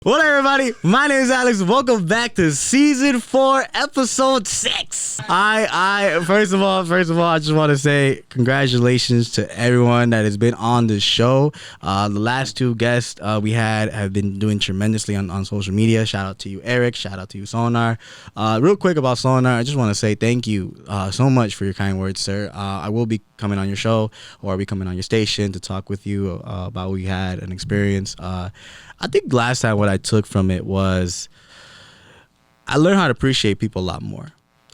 What up, everybody? My name is Alex. Welcome back to season 4, episode 6. I first of all, I just want to say congratulations to everyone that has been on the show. The last 2 guests we had have been doing tremendously on social media. Shout out to you, Eric. Shout out to you, Sonar. Real quick about Sonar, I just want to say thank you so much for your kind words, sir. I will be coming on your show, or I'll be coming on your station to talk with you about what we had an experience. I think last time what I took from it was I learned how to appreciate people a lot more.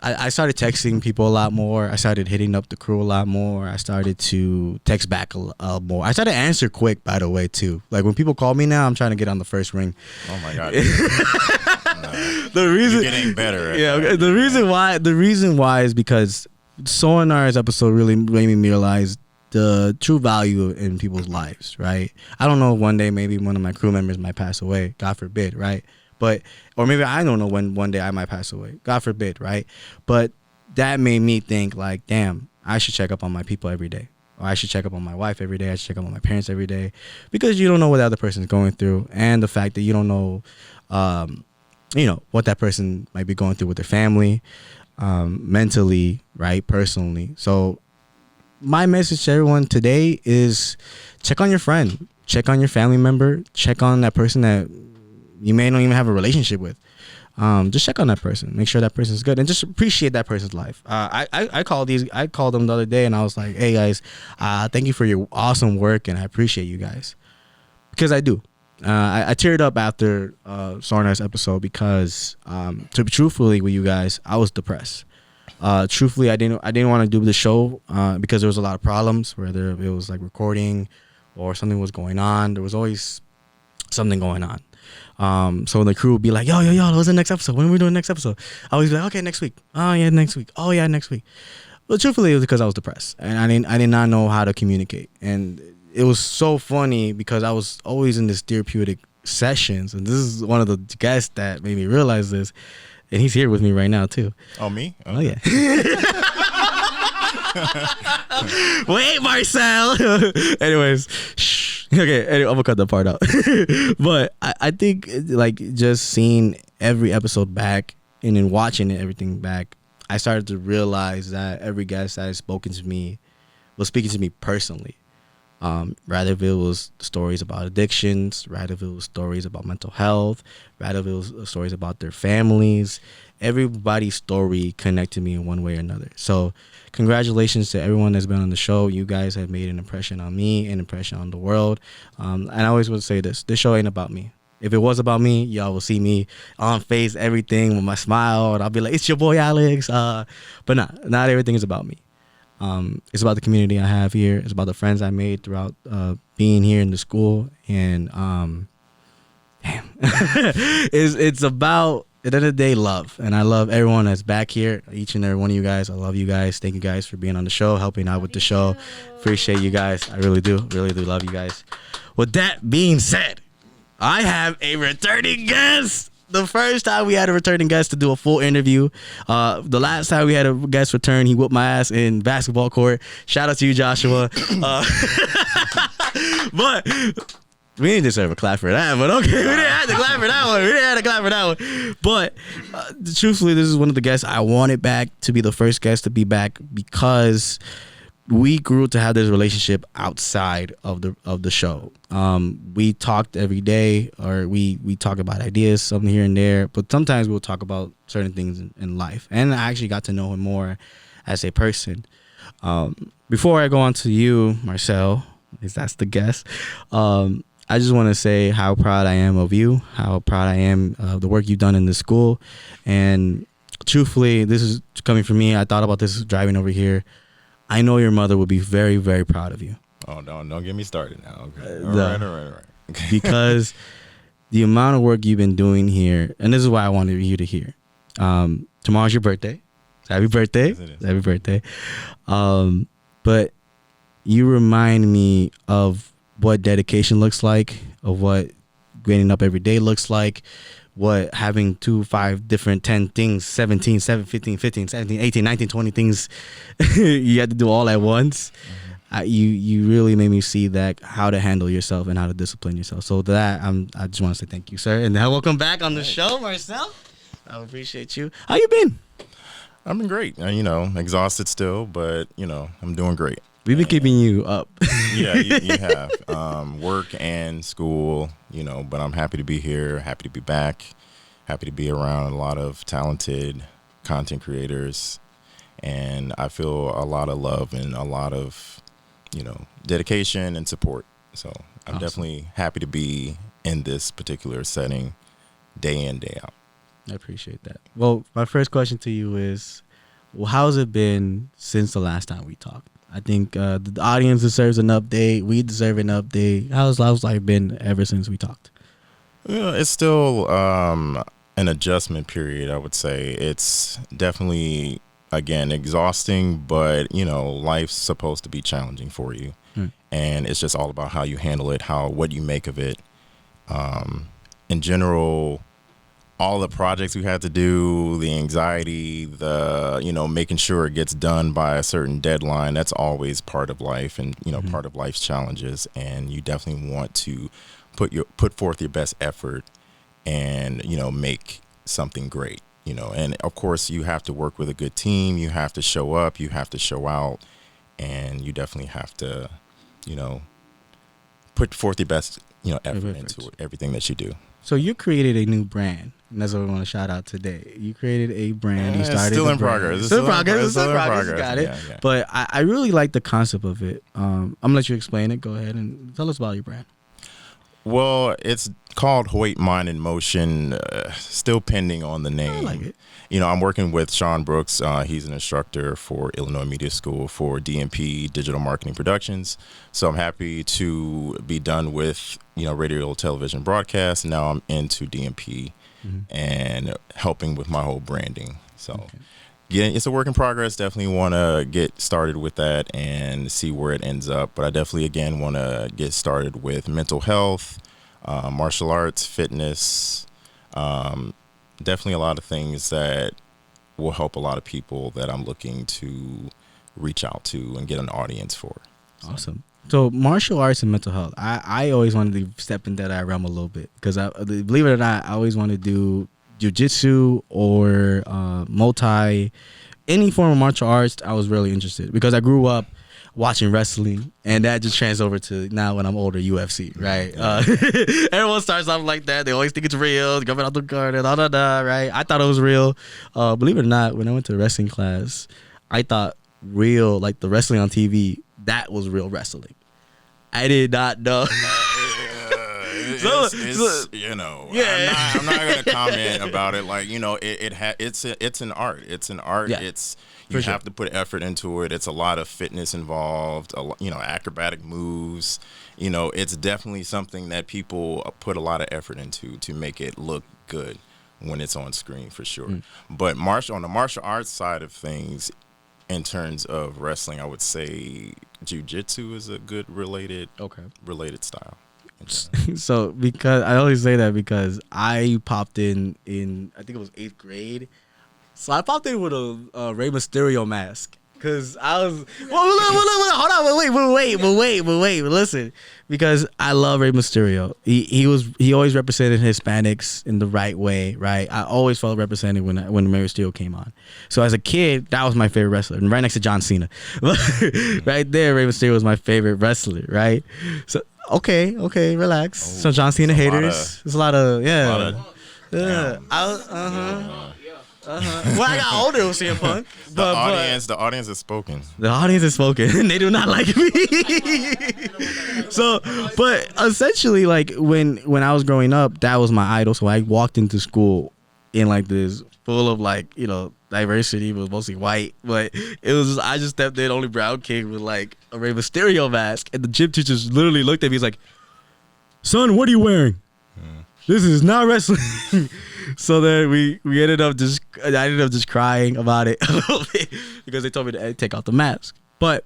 I started texting people a lot more. I started hitting up the crew a lot more. I started to text back a lot more. I started to answer quick, by the way, too. Like when people call me now, I'm trying to get on the first ring. Oh my God. The reason you're getting better. The reason why is because Sonar's episode really made me realize the true value in people's lives, right? I don't know, one day maybe one of my crew members might pass away, God forbid, right? But, or maybe I don't know when one day I might pass away, God forbid, right? But that made me think like, damn, I should check up on my people every day. Or I should check up on my wife every day. I should check up on my parents every day. Because you don't know what the other person's going through. And the fact that you don't know, what that person might be going through with their family, mentally, right, personally. So my message to everyone today is check on your friend, check on your family member, check on that person that you may not even have a relationship with. Just check on that person, make sure that person's good, and just appreciate that person's life. I called them the other day, and I was like, hey guys, thank you for your awesome work, and I appreciate you guys, because I do. I teared up after Sarna's episode because, to be truthfully with you guys, I was depressed. Truthfully, I didn't want to do the show because there was a lot of problems, whether it was like recording or something was going on. There was always something going on. So the crew would be like, yo, what's the next episode? When are we doing the next episode? I always be like, okay, next week. Oh yeah, next week. Oh yeah, next week. But truthfully, it was because I was depressed and I did not know how to communicate. And it was so funny because I was always in this therapeutic sessions, and this is one of the guests that made me realize this. And he's here with me right now, too. Oh, me? Okay. Oh, yeah. Wait, Marcel. Anyways, shh. Okay, anyway, I'm going to cut that part out. But I think, like, just seeing every episode back and then watching everything back, I started to realize that every guest that has spoken to me was speaking to me personally. Rather if it was stories about addictions, rather if it was stories about mental health, rather if it was stories about their families, everybody's story connected me in one way or another. So congratulations to everyone that's been on the show. You guys have made an impression on me, an impression on the world. And I always would say this show ain't about me. If it was about me, y'all will see me on face, everything with my smile, and I'll be like, it's your boy Alex. But not everything is about me. It's about the community I have here. It's about the friends I made throughout being here in the school. And it's about, at the end of the day, love. And I love everyone that's back here, each and every one of you guys. I love you guys. Thank you guys for being on the show, helping out with the show. Appreciate you guys. I really do love you guys. With that being said, I have a returning guest. The first time we had a returning guest to do a full interview. The last time we had a guest return, he whooped my ass in basketball court. Shout out to you, Joshua. But we didn't deserve a clap for that. But okay, we didn't have to clap for that one. But truthfully, this is one of the guests I wanted back to be the first guest to be back because we grew to have this relationship outside of the show. We talked every day, or we talk about ideas, something here and there, but sometimes we'll talk about certain things in life. And I actually got to know him more as a person. Before I go on to you, Marcel, because that's the guest, I just want to say how proud I am of you, how proud I am of the work you've done in this school. And truthfully, this is coming from me. I thought about this driving over here. I know your mother would be very, very proud of you. Oh, don't get me started now. Okay. All right. Okay. Because the amount of work you've been doing here, and this is why I wanted you to hear. Tomorrow's your birthday. Happy birthday. Yes, it is. Happy birthday. But you remind me of what dedication looks like, of what getting up every day looks like, what having 2, 5 different 10 things, 17, 7, 15, 17, 18, 19, 20 things you had to do all at once. You really made me see that how to handle yourself and how to discipline yourself. So that I just want to say thank you, sir, and welcome back on the show, Marcel. I appreciate you. How you been? I've been great. Exhausted still, but I'm doing great. We've been keeping you up. Yeah, you have. Work and school, but I'm happy to be here, happy to be back, happy to be around a lot of talented content creators. And I feel a lot of love and a lot of, dedication and support. So I'm Awesome. Definitely happy to be in this particular setting day in, day out. I appreciate that. Well, my first question to you is, how's it been since the last time we talked? I think the audience deserves an update. We deserve an update. How's life been ever since we talked? It's still an adjustment period, I would say. It's definitely, again, exhausting, but, life's supposed to be challenging for you. And it's just all about how you handle it, what you make of it. In general, all the projects we had to do, the anxiety, making sure it gets done by a certain deadline, that's always part of life and, part of life's challenges. And you definitely want to put forth your best effort and, make something great, and of course you have to work with a good team. You have to show up, you have to show out, and you definitely have to, put forth your best, effort into everything that you do. So you created a new brand, and that's what we want to shout out today. You created a brand. You started still in brand. progress. Still in progress. You got it. Yeah. But I really like the concept of it. I'm gonna let you explain it. Go ahead and tell us about your brand. Well, it's called Hoyt Mind in Motion. Still pending on the name. I like it. I'm working with Sean Brooks. He's an instructor for Illinois Media School for DMP Digital Marketing Productions. So I'm happy to be done with radio, television, broadcast. Now I'm into DMP and helping with my whole branding. So yeah, it's a work in progress. Definitely want to get started with that and see where it ends up. But I definitely, again, want to get started with mental health, martial arts, fitness, definitely a lot of things that will help a lot of people that I'm looking to reach out to and get an audience for. Awesome. So martial arts and mental health. I always wanted to step into that realm a little bit because believe it or not, I always wanted to do jiu-jitsu or any form of martial arts. I was really interested because I grew up watching wrestling, and that just translates over to now when I'm older, UFC, right? Everyone starts off like that. They always think it's real. Jumping out the car, right? I thought it was real. Believe it or not, when I went to wrestling class, I thought real, like the wrestling on TV, that was real wrestling. I did not know. I'm not gonna comment about it. Like it's an art. It's an art. Yeah, you have to put effort into it. It's a lot of fitness involved. Acrobatic moves. It's definitely something that people put a lot of effort into to make it look good when it's on screen, for sure. But on the martial arts side of things, in terms of wrestling, I would say jiu-jitsu is a good related style. So because I always say that because I popped in I think it was 8th grade. So I popped in with a Rey Mysterio mask because I was hold on, wait, listen, because I love Rey Mysterio. He always represented Hispanics in the right way, right? I always felt represented when Rey Mysterio came on. So as a kid, that was my favorite wrestler, and right next to John Cena, right there, Rey Mysterio was my favorite wrestler, right? So. Okay, relax. So John Cena haters. There's a lot of When I got older, it was CM Punk. The audience has spoken. The audience has spoken. They do not like me. So, but essentially, like when I was growing up, that was my idol. So I walked into school in like this full of diversity. It was mostly white, but it was I just stepped in, only brown kid with like a Rey Mysterio mask, and the gym teachers literally looked at me. He's like, "Son, what are you wearing? This is not wrestling." So then I ended up just crying about it a little bit because they told me to take out the mask. But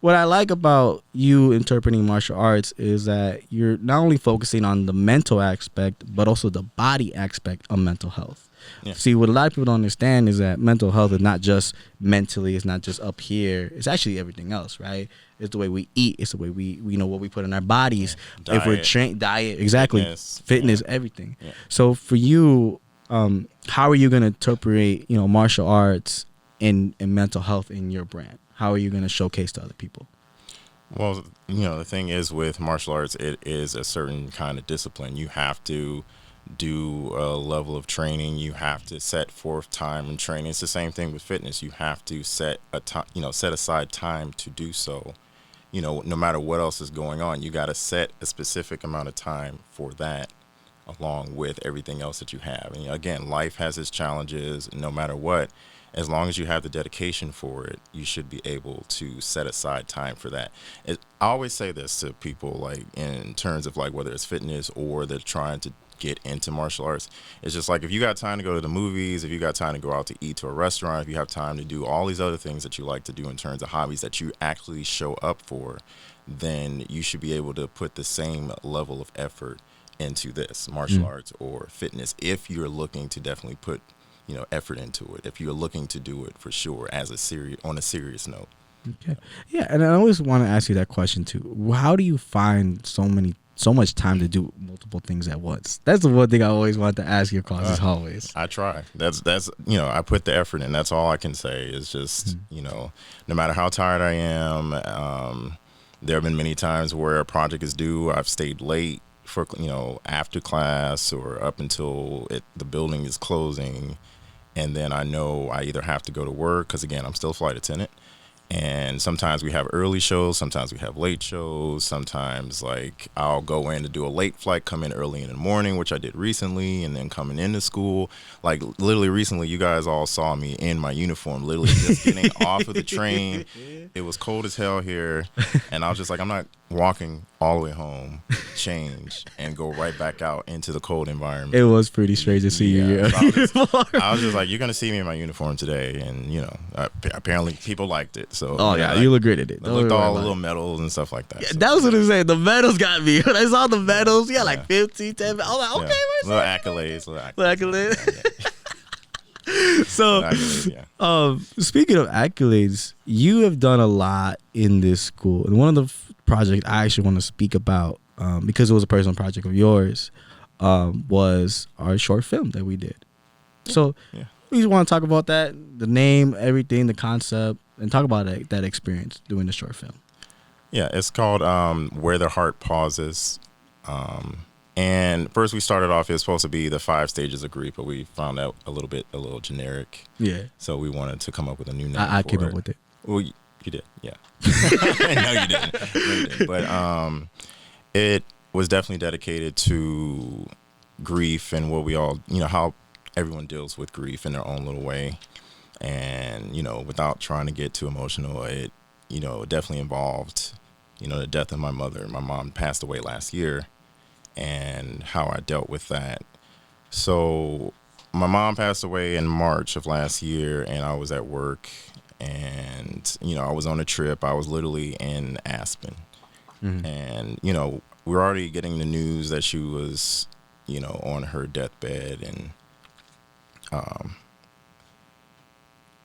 what I like about you interpreting martial arts is that you're not only focusing on the mental aspect, but also the body aspect of mental health. Yeah. See, what a lot of people don't understand is that mental health is not just mentally, it's not just up here, it's actually everything else, right? It's the way we eat, it's the way we know what we put in our bodies. Yeah. If we're trained, diet, exactly, fitness, yeah. everything. Yeah. So for you, how are you going to interpret, martial arts and mental health in your brand? How are you going to showcase to other people? Well, the thing is with martial arts, it is a certain kind of discipline. You have to do a level of training. You have to set forth time and training. It's the same thing with fitness. You have to set set aside time to do so. No matter what else is going on, you got to set a specific amount of time for that, along with everything else that you have. And again, life has its challenges. No matter what, as long as you have the dedication for it, you should be able to set aside time for that. I always say this to people, like in terms of like whether it's fitness or they're trying to get into martial arts. It's just like if you got time to go to the movies, if you got time to go out to eat to a restaurant, if you have time to do all these other things that you like to do in terms of hobbies that you actually show up for, then you should be able to put the same level of effort into this martial arts or fitness if you're looking to definitely put effort into it, if you're looking to do it for sure on a serious note. Okay. Yeah, and I always want to ask you that question too. How do you find so much time to do multiple things at once? That's the one thing I always want to ask you across these hallways. I try. That's I put the effort in. That's all I can say. Is just no matter how tired I am, there have been many times where a project is due. I've stayed late for after class or up until the building is closing. And then I know I either have to go to work because, again, I'm still a flight attendant. And sometimes we have early shows. Sometimes we have late shows. Sometimes, like, I'll go in to do a late flight, come in early in the morning, which I did recently, and then coming into school. Like, literally recently, you guys all saw me in my uniform, literally just getting off of the train. It was cold as hell here. And I was just like, I'm not walking all the way home, change, and go right back out into the cold environment. It was pretty strange to see you. So I was just like, you're going to see me in my uniform today. And, apparently people liked it. So, you look great at it. I looked all the little medals and stuff like that. Yeah, so. That was what I was saying. The medals got me. When I saw the medals, like 15, 10. I was like, okay, little accolades. So, speaking of accolades, you have done a lot in this school. And one of the projects I actually want to speak about, because it was a personal project of yours, was our short film that we did. So, we just want to talk about that, the name, everything, the concept, and talk about that experience doing the short film. Yeah, it's called Where the Heart Pauses. And first we started off, it was supposed to be the 5 stages of grief, but we found out a little generic. Yeah. So we wanted to come up with a new name. I came up with it. Well, you did, yeah. No, you didn't. But it was definitely dedicated to grief and what we all, how everyone deals with grief in their own little way. And, without trying to get too emotional, it, definitely involved, the death of my mother. My mom passed away last year. And how I dealt with that. So my mom passed away in March of last year, and I was at work, and I was on a trip. I was literally in Aspen, and we were already getting the news that she was on her deathbed and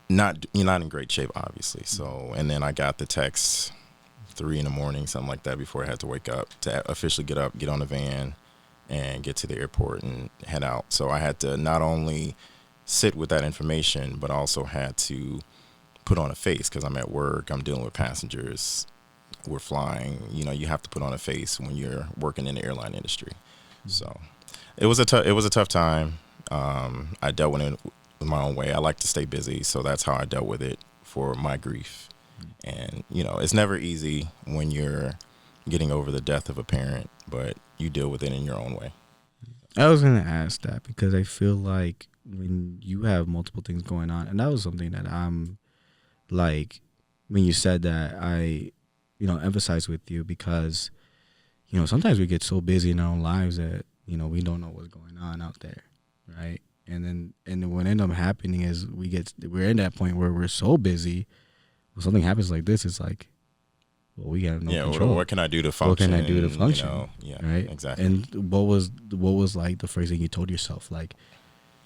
not in great shape, obviously. So, and then I got the text 3 a.m, something like that, before I had to wake up to officially get up, get on the van, and get to the airport and head out. So I had to not only sit with that information, but also had to put on a face because I'm at work, I'm dealing with passengers, we're flying. You have to put on a face when you're working in the airline industry. So it was a tough time. I dealt with it my own way. I like to stay busy, so that's how I dealt with it for my grief. And, it's never easy when you're getting over the death of a parent, but you deal with it in your own way. I was going to ask that because I feel like when you have multiple things going on, and that was something that I'm like, when you said that, I, emphasize with you because, sometimes we get so busy in our own lives that, we don't know what's going on out there, right? And then what ends up happening is we're in that point where we're so busy. When something happens like this, it's like, well, we have no control. What can I do to function? What can I do to function? Yeah, right? exactly. And what was like the first thing you told yourself? Like,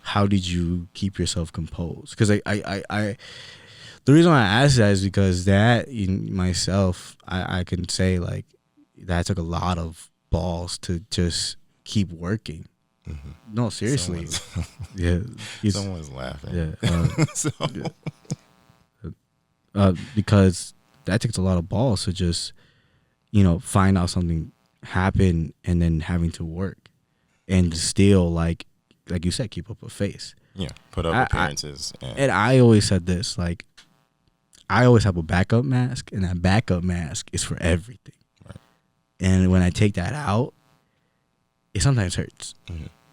how did you keep yourself composed? Because I the reason why I asked that is because that in myself, I can say like that took a lot of balls to just keep working. Mm-hmm. No, seriously. Yeah. Someone's laughing. Yeah. So. Because that takes a lot of balls to just, find out something happened and then having to work and still like you said, keep up a face. Yeah. Put up appearances. And I always said this, like, I always have a backup mask, and that backup mask is for everything. Right. And when I take that out, it sometimes hurts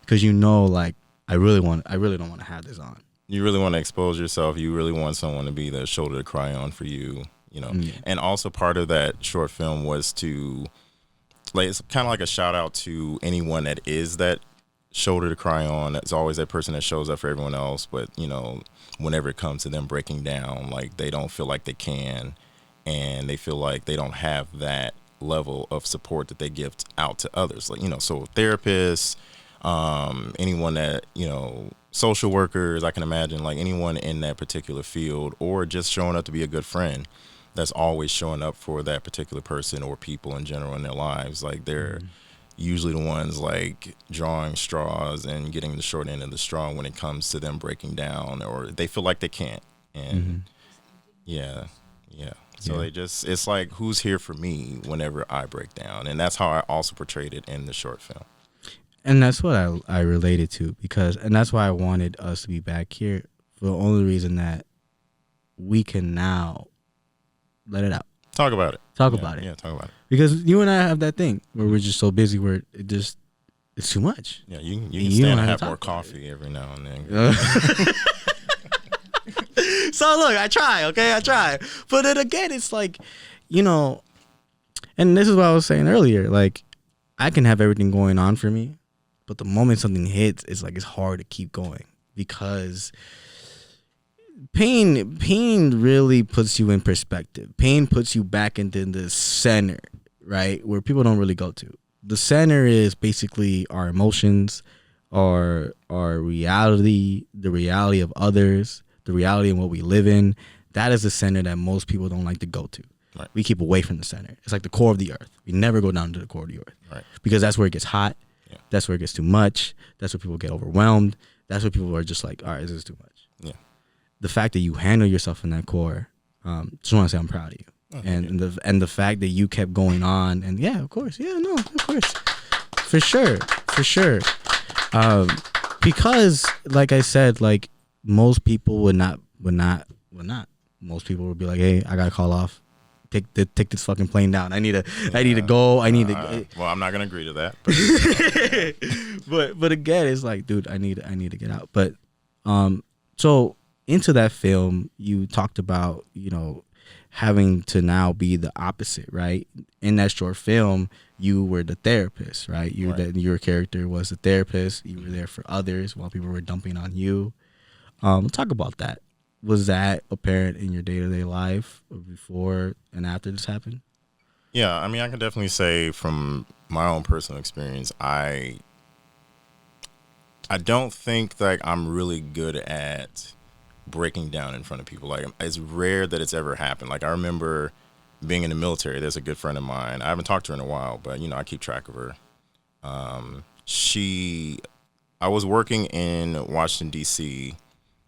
because like I really don't want to have this on. You really want to expose yourself. You really want someone to be the shoulder to cry on for you, And also part of that short film was to, like, it's kind of like a shout out to anyone that is that shoulder to cry on. It's always that person that shows up for everyone else, but whenever it comes to them breaking down, like they don't feel like they can, and they feel like they don't have that level of support that they give out to others, like so therapists, anyone that social workers, I can imagine, like anyone in that particular field, or just showing up to be a good friend that's always showing up for that particular person or people in general in their lives. Like they're usually the ones like drawing straws and getting the short end of the straw when it comes to them breaking down, or they feel like they can't. And so they just, it's like, who's here for me whenever I break down? And that's how I also portrayed it in the short film. And that's what I related to, and that's why I wanted us to be back here, for the only reason that we can now let it out. Talk about it. Talk about it. Yeah, talk about it. Because you and I have that thing where we're just so busy where it's too much. Yeah, you can stand and have more coffee every now and then. So look, I try. But then again, it's like, and this is what I was saying earlier, like I can have everything going on for me, but the moment something hits, it's like it's hard to keep going, because pain really puts you in perspective. Pain puts you back into the center, right? Where people don't really go to. The center is basically our emotions, our reality, the reality of others, the reality of what we live in. That is the center that most people don't like to go to. Right. We keep away from the center. It's like the core of the earth. We never go down to the core of the earth. Right. Because that's where it gets hot. Yeah. That's where it gets too much. That's where people get overwhelmed. That's where people are just like, all right, this is too much. Yeah. The fact that you handle yourself in that core, just want to say I'm proud of you. Okay. And the fact that you kept going on, and of course. For sure. Because like I said, like most people would not. Most people would be like, hey, I gotta call off. Take this fucking plane down. I need to go. Well, I'm not gonna agree to that. But again, it's like, dude, I need to get out. But so into that film, you talked about having to now be the opposite, right? In that short film, you were the therapist, right? Your character was the therapist. You were there for others while people were dumping on you. Talk about that. Was that apparent in your day-to-day life before and after this happened? Yeah, I mean, I can definitely say from my own personal experience, I don't think that I'm really good at breaking down in front of people. Like, it's rare that it's ever happened. Like, I remember being in the military. There's a good friend of mine. I haven't talked to her in a while, but, I keep track of her. I was working in Washington, D.C.,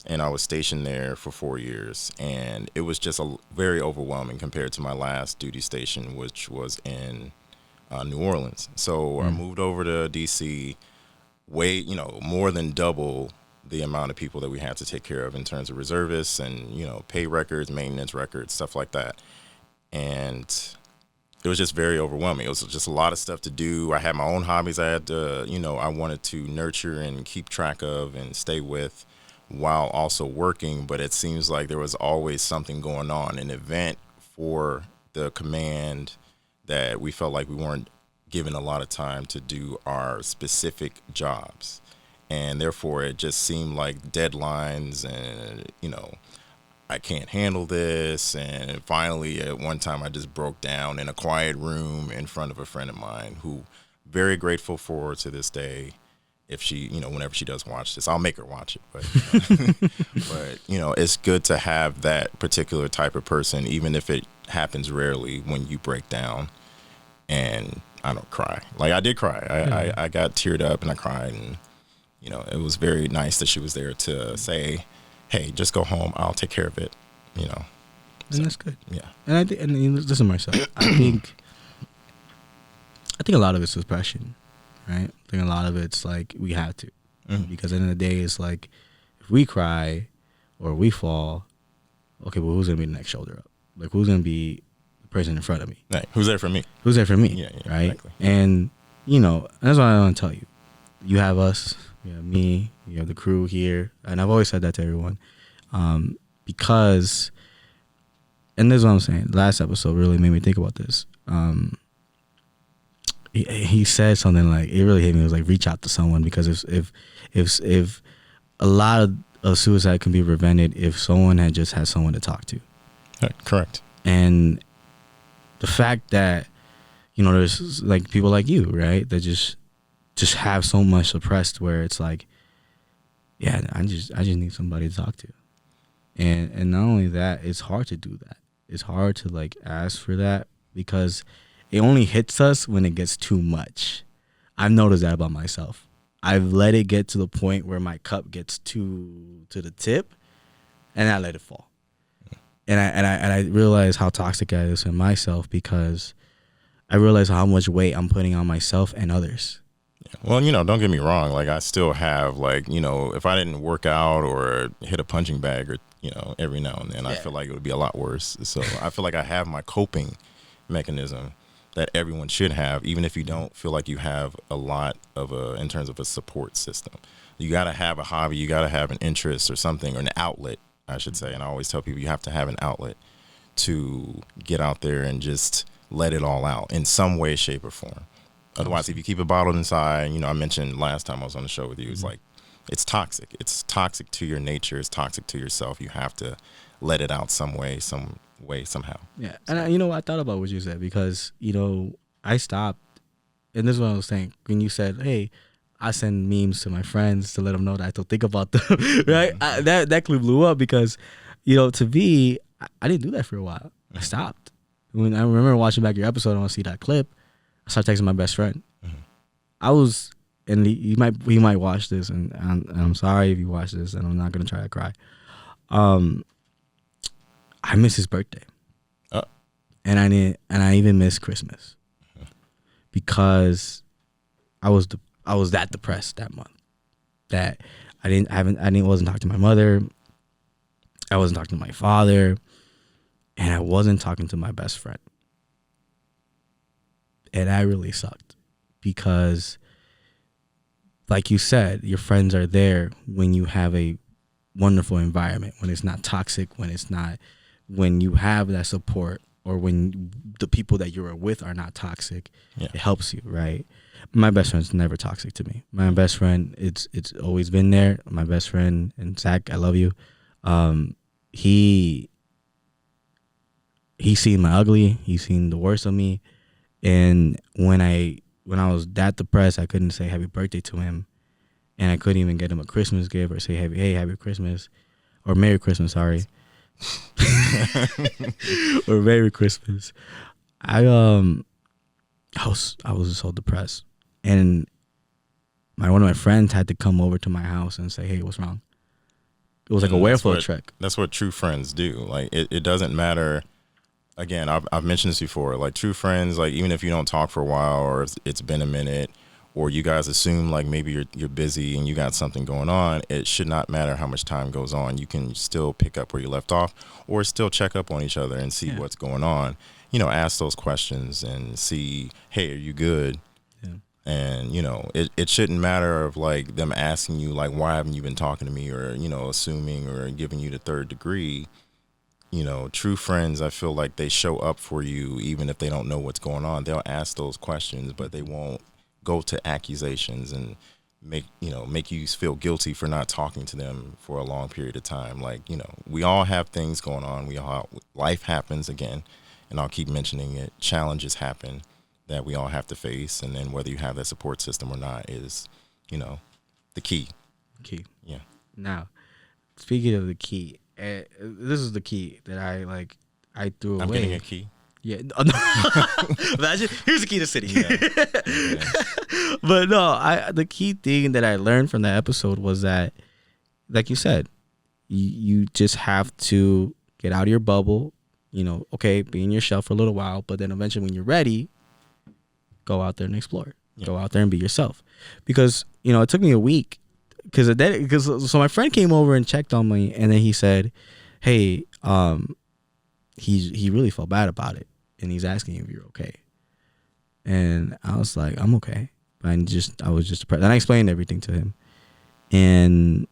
and I was stationed there for 4 years, and it was just very overwhelming compared to my last duty station, which was in New Orleans. So I moved over to DC, more than double the amount of people that we had to take care of in terms of reservists and, pay records, maintenance records, stuff like that. And it was just very overwhelming. It was just a lot of stuff to do. I had my own hobbies I had to, I wanted to nurture and keep track of and stay with, while also working, but it seems like there was always something going on, an event for the command that we felt like we weren't given a lot of time to do our specific jobs. And therefore it just seemed like deadlines and, I can't handle this. And finally at one time I just broke down in a quiet room in front of a friend of mine who very grateful for to this day if she, whenever she does watch this, I'll make her watch it. But it's good to have that particular type of person, even if it happens rarely, when you break down and I don't cry. Like, I did cry. I got teared up and I cried, and it was very nice that she was there to say, hey, just go home, I'll take care of it. And that's good. Yeah. And I think, and listen, Marcel, I think a lot of it's suppression, right? I think a lot of it's like we have to, because at the end of the day, it's like if we cry or we fall, okay, well, who's gonna be the next shoulder up? Like, who's gonna be the person in front of me? Right. Who's there for me? Who's there for me? Yeah, right. Exactly. And that's what I want to tell you. You have us, you have me, you have the crew here, and I've always said that to everyone, because, and this is what I'm saying. Last episode really made me think about this. He said something like, it really hit me. It was like, reach out to someone, because if a lot of suicide can be prevented if someone had just had someone to talk to. Correct. And the fact that there's like people like you, right, that just have so much suppressed, where it's like, yeah, I just need somebody to talk to, and not only that, it's hard to do that. It's hard to like ask for that, because it only hits us when it gets too much. I've noticed that about myself. I've let it get to the point where my cup gets to the tip, and I let it fall. And I realize how toxic I is in myself, because I realize how much weight I'm putting on myself and others. Well, don't get me wrong. Like, I still have, like, if I didn't work out or hit a punching bag, or every now and then, I feel like it would be a lot worse. So I feel like I have my coping mechanism that everyone should have, even if you don't feel like you have a lot of in terms of a support system. You got to have a hobby, you got to have an interest or something, or an outlet, I should say. And I always tell people, you have to have an outlet to get out there and just let it all out in some way, shape, or form. Otherwise, if you keep it bottled inside, I mentioned last time I was on the show with you, it's like, it's toxic. It's toxic to your nature. It's toxic to yourself. You have to let it out some way, somehow. Yeah. And I thought about what you said, because, I stopped, and this is what I was saying. When you said, hey, I send memes to my friends to let them know that I still think about them, right? That clip blew up, because, to me, I didn't do that for a while. I stopped. When I remember watching back your episode, I want to see that clip. I started texting my best friend. I was, and he might watch this, and I'm sorry if you watch this, and I'm not gonna try to cry. I missed his birthday, and I even missed Christmas, because I was that depressed that month, that I wasn't talking to my mother, I wasn't talking to my father, and I wasn't talking to my best friend. And that really sucked, because, like you said, your friends are there when you have a wonderful environment, when it's not toxic, when you have that support, or when the people that you're with are not toxic. It helps you, right? My best friend's never toxic to me. My best friend, it's always been there. My best friend, and Zach, I love you. He's seen my ugly. He's seen the worst of me. And when I was that depressed, I couldn't say happy birthday to him, and I couldn't even get him a Christmas gift, or say happy Christmas, or Merry Christmas, sorry. Or Merry Christmas. I was so depressed, and one of my friends had to come over to my house and say, hey, what's wrong? It was like a wherefore trick. That's what true friends do. Like, it doesn't matter. Again, I've mentioned this before. Like, true friends, like, even if you don't talk for a while, or it's been a minute, or you guys assume like maybe you're busy and you got something going on, it should not matter how much time goes on. You can still pick up where you left off, or still check up on each other and see what's going on. Ask those questions and see, hey, are you good? Yeah. And it shouldn't matter of like them asking you like, why haven't you been talking to me, or assuming or giving you the third degree. True friends, I feel like they show up for you even if they don't know what's going on. They'll ask those questions, but they won't go to accusations and make you feel guilty for not talking to them for a long period of time. Like, we all have things going on. Life happens again, and I'll keep mentioning it. Challenges happen that we all have to face, and then whether you have that support system or not is, the key. Key. Yeah. Now, speaking of the key, this is the key that I threw away. I'm getting a key. Yeah. Imagine, here's the key to the city. Yeah. But no, the key thing that I learned from that episode was that, like you said, you just have to get out of your bubble. You know, okay, be in your shell for a little while, but then eventually when you're ready, go out there and explore. Yeah. Go out there and be yourself. Because, you know, it took me a week so my friend came over and checked on me, and then he said, hey, he really felt bad about it, and he's asking if you're okay. And I was like, I'm okay. I was just depressed. And I explained everything to him. And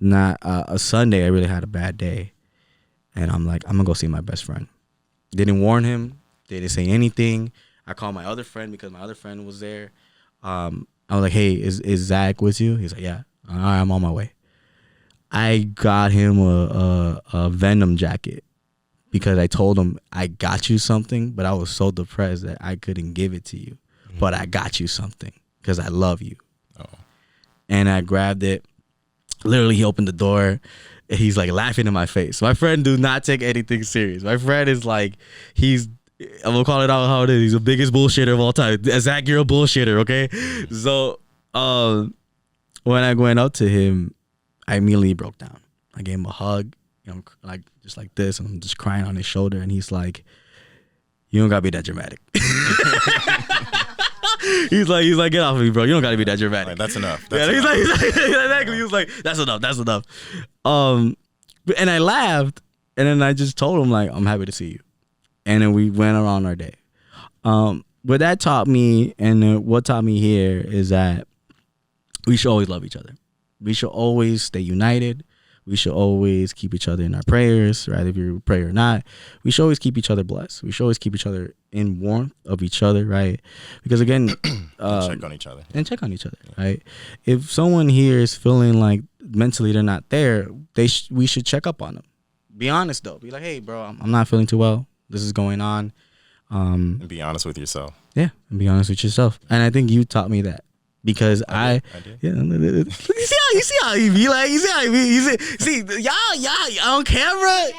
not a Sunday, I really had a bad day. And I'm like, I'm going to go see my best friend. Didn't warn him. Didn't say anything. I called my other friend because my other friend was there. I was like, hey, is Zach with you? He's like, yeah. All right, I'm on my way. I got him a Venom jacket because I told him I got you something, but I was so depressed that I couldn't give it to you. Mm-hmm. But I got you something because I love you. Oh. And I grabbed it. Literally, he opened the door. And he's like laughing in my face. My friend do not take anything serious. My friend is like, I'm gonna call it out how it is. He's the biggest bullshitter of all time. Zach, you're a bullshitter, okay? So when I went up to him, I immediately broke down. I gave him a hug, you know, like just like this, and I'm just crying on his shoulder, and he's like, you don't gotta be that dramatic. He's like, get off of me, bro. You don't gotta be that dramatic. Like, that's enough. He's like, exactly. He was like, that's enough. And I laughed, and then I just told him, like, I'm happy to see you. And then we went around our day. What that taught me, and what taught me here, is that we should always love each other. We should always stay united. We should always keep each other in our prayers, right? If you pray or not, we should always keep each other blessed. We should always keep each other in warmth of each other, right? Because again, check on each other. And check on each other, right? If someone here is feeling like mentally they're not there, we should check up on them. Be honest though. Be like, hey, bro, I'm not feeling too well. This is going on. And be honest with yourself. Yeah, and be honest with yourself. And I think you taught me that. Because I did. Yeah, you see how he be like, you see how he be, see y'all on camera,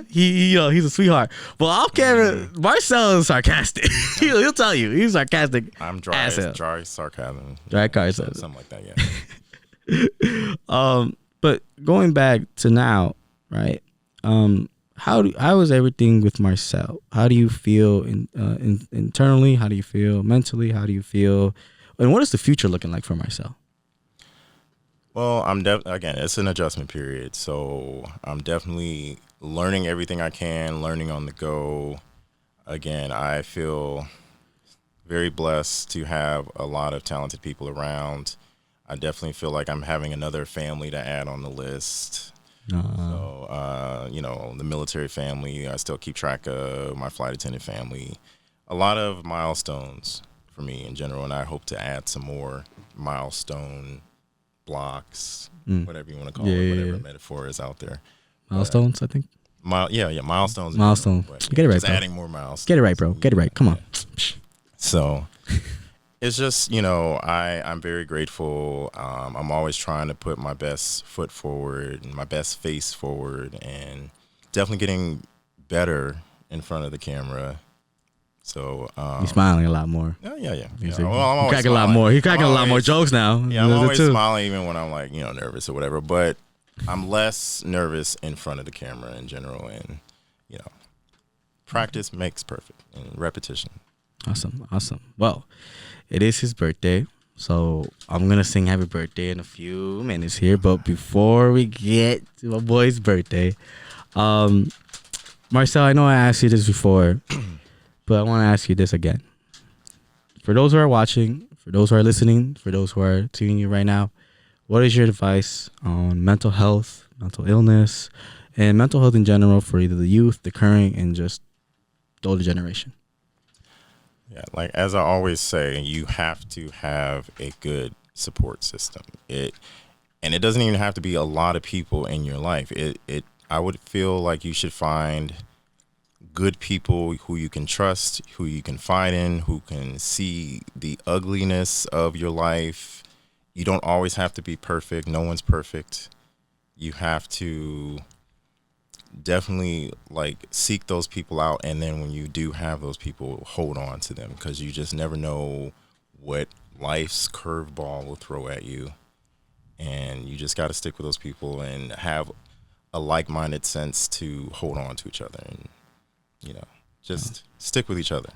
he he's a sweetheart. But off camera, Marcel is sarcastic. he'll tell you he's sarcastic. I'm dry sarcasm. Dry sarcasm. Something like that, yeah. But going back to now, right? How is everything with Marcel? How do you feel internally? How do you feel mentally? How do you feel? And what is the future looking like for Marcel? Well, again, it's an adjustment period. So I'm definitely learning everything I can, learning on the go. Again, I feel very blessed to have a lot of talented people around. I definitely feel like I'm having another family to add on the list. So, the military family, I still keep track of my flight attendant family. A lot of milestones for me in general, and I hope to add some more milestone blocks, whatever you want to call it, whatever metaphor is out there. Milestones, I think. Milestones. Milestones. Get it right, just bro. Adding more milestones. Get it right, bro. Get it right. Come on. So it's just, I'm very grateful. I'm always trying to put my best foot forward and my best face forward, and definitely getting better in front of the camera. So he's smiling a lot more. Yeah. Well, I'm always cracking a lot more. He's cracking a lot more jokes now. Yeah, I'm always smiling even when I'm like, nervous or whatever. But I'm less nervous in front of the camera in general, and practice makes perfect, and repetition. Awesome. Well, it is his birthday, so I'm gonna sing "Happy Birthday" in a few minutes here. But before we get to my boy's birthday, Marcel, I know I asked you this before, but I want to ask you this again. For those who are watching, for those who are listening, for those who are seeing you right now, what is your advice on mental health, mental illness, and mental health in general for either the youth, the current, and just the older generation? Yeah, like as I always say, you have to have a good support system. It doesn't even have to be a lot of people in your life. I would feel like you should find good people who you can trust, who you can confide in, who can see the ugliness of your life. You don't always have to be perfect. No one's perfect. You have to definitely like seek those people out, and then when you do have those people, hold on to them, because you just never know what life's curveball will throw at you, and you just got to stick with those people and have a like-minded sense to hold on to each other, and just stick with each other.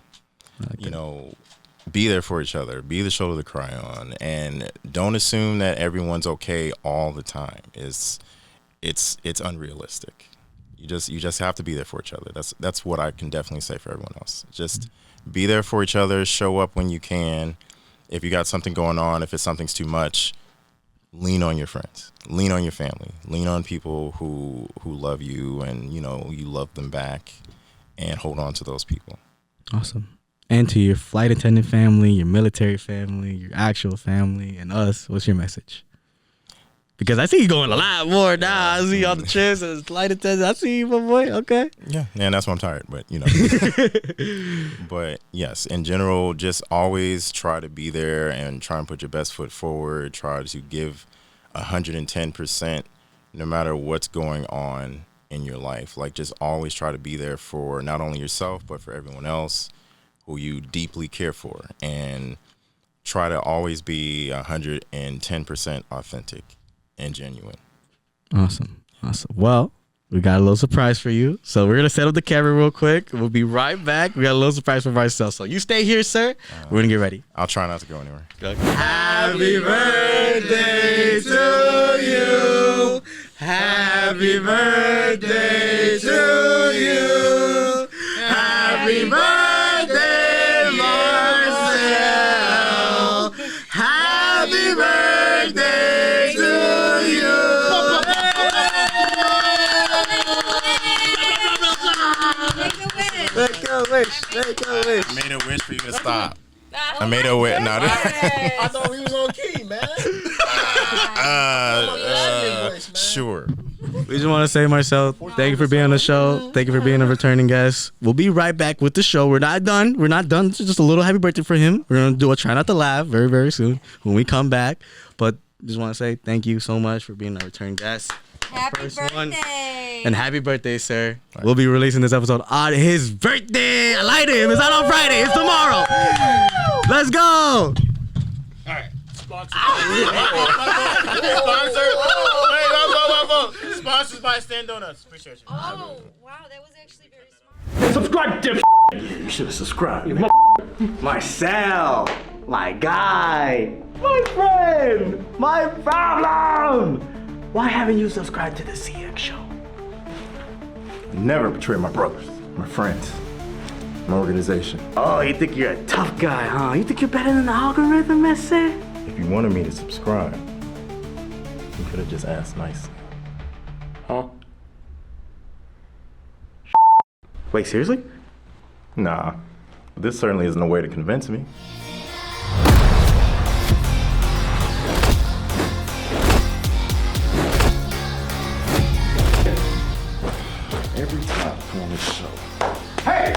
Be there for each other, be the shoulder to cry on, and don't assume that everyone's okay all the time. It's unrealistic. You just have to be there for each other. That's what I can definitely say for everyone else. Just be there for each other, show up when you can. If you got something going on, if something's too much, lean on your friends, lean on your family, lean on people who love you, and you love them back, and hold on to those people. Awesome. And to your flight attendant family, your military family, your actual family, and us, what's your message? Because I see you going a lot more now. I see all the trips and flight attendants. I see you, my boy. Okay. Yeah, and that's why I'm tired. But but yes, in general, just always try to be there and try and put your best foot forward. Try to give 110%, no matter what's going on in your life. Like, just always try to be there for not only yourself but for everyone else who you deeply care for, and try to always be 110% authentic and genuine. Awesome. Well, we got a little surprise for you. So we're going to set up the camera real quick. We'll be right back. We got a little surprise for Marcel. So you stay here, sir. We're going to get ready. I'll try not to go anywhere. Happy birthday to you. Happy birthday to you. Happy birthday, Marcel. Happy birthday to you. Make a wish. I made a wish for you to stop. I made a wish. No, I thought we was on key, man. Sure. We just want to say, Marcel, thank you for being on the show. Thank you for being a returning guest. We'll be right back with the show. We're not done. It's just a little happy birthday for him. We're going to do a Try Not to Laugh very, very soon when we come back. But just want to say thank you so much for being a return guest. Happy birthday. And happy birthday, sir. Right. We'll be releasing this episode on his birthday. I light him. It's not on Friday. It's tomorrow. Let's go. All right. Sponsors. Sponsored by Stand Donuts. Appreciate you. Oh, wow. That was actually very smart. Subscribe, dip. You should have subscribed. Marcel, my guy, my friend, my problem. Why haven't you subscribed to the CX show? Never betray my brothers, my friends, my organization. Oh, you think you're a tough guy, huh? You think you're better than the algorithm, Messi? If you wanted me to subscribe, you could have just asked nicely. Huh? Wait, seriously? Nah, this certainly isn't a way to convince me. Every time I come on this show. Hey!